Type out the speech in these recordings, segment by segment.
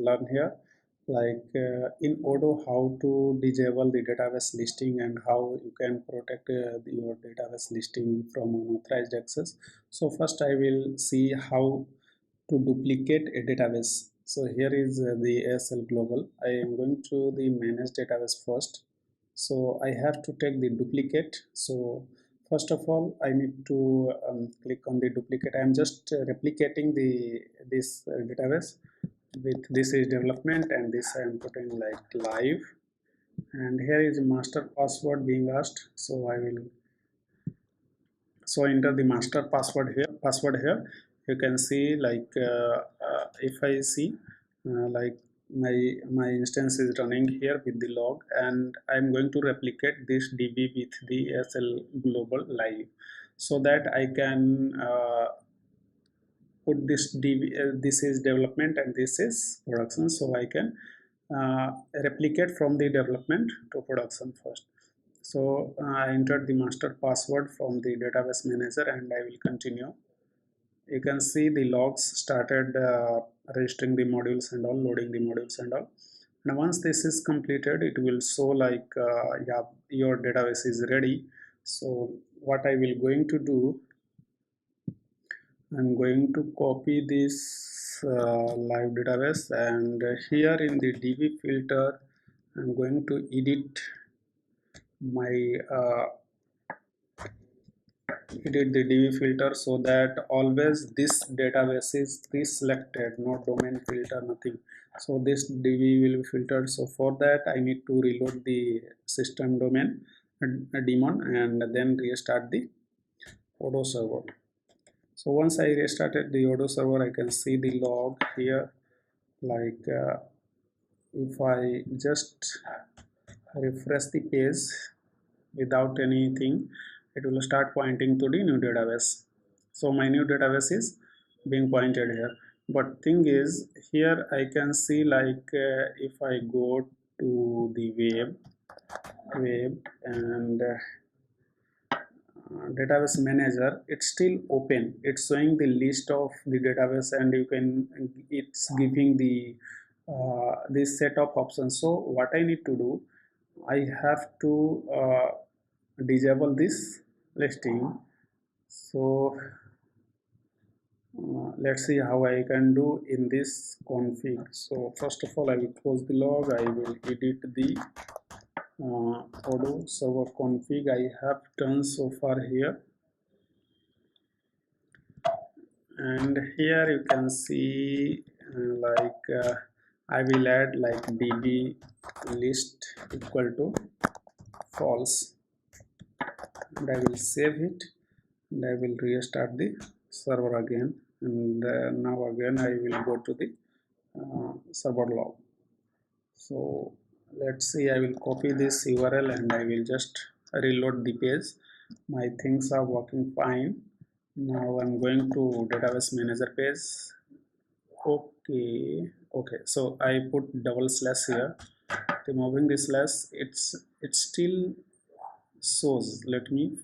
learn here, like in Odoo how to disable the database listing and how you can protect your database listing from unauthorized access. So first I will see how to duplicate a database. So here is the ASL Global. I am going to the manage database first. So I have to take the duplicate. So first of all, I need to click on the duplicate. I am just replicating this database with this is development and this I am putting like live, and here is master password being asked. So I will enter the master password here. You can see like if I see like my instance is running here with the log, and I'm going to replicate this DB with the ASL Global live, so that I can put this DB, this is development and this is production, so I can replicate from the development to production first. So I entered the master password from the database manager and I will continue. You can see the logs started registering the modules and all, loading the modules and all. And once this is completed, it will show like yeah, your database is ready. So what I will going to do, I'm going to copy this live database, and here in the DB filter I'm going to edit my edit the DB filter, so that always this database is pre-selected, no domain filter, nothing. So this DB will be filtered. So for that I need to reload the system domain daemon and then restart the Odoo server. So once I restarted the Odoo server, I can see the log here. Like if I just refresh the page without anything, it will start pointing to the new database. So my new database is being pointed here. But thing is, here I can see like if I go to the web and database manager, it's still open, it's showing the list of the database, and you can, it's giving the this set of options. So what I need to do, I have to disable this listing. So let's see how I can do in this config. So first of all, I will close the log. I will edit the Odoo server config I have done so far here, and here you can see I will add like DB list equal to false, and I will save it, and I will restart the server again, and now again I will go to the server log. So let's see, I will copy this URL and I will just reload the page. My things are working fine. Now I'm going to database manager page. Okay, so I put double slash here. Removing the slash, it still shows. Let me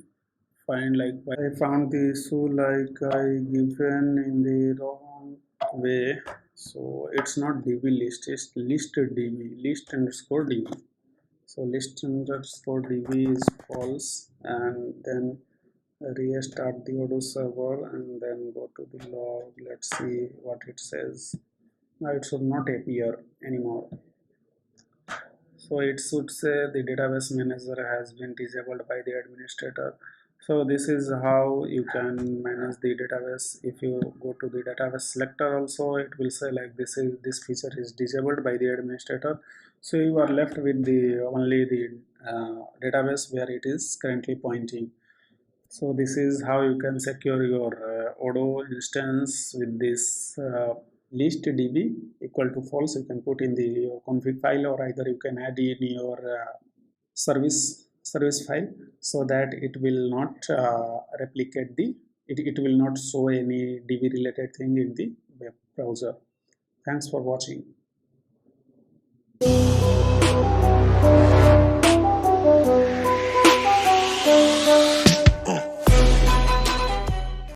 find like why I found the issue, like I given in the wrong way. So it's not DB list, it's list DB, list underscore DB. So list underscore DB is false, and then restart the Odoo server and then go to the log. Let's see what it says. Now it should not appear anymore. So it should say the database manager has been disabled by the administrator. So this is how you can manage the database. If you go to the database selector also, it will say like this feature is disabled by the administrator. So you are left with the only the database where it is currently pointing. So this is how you can secure your Odoo instance with this list DB equal to false. You can put in the config file, or either you can add in your service file, so that it will not replicate the it will not show any DB related thing in the web browser. Thanks for watching.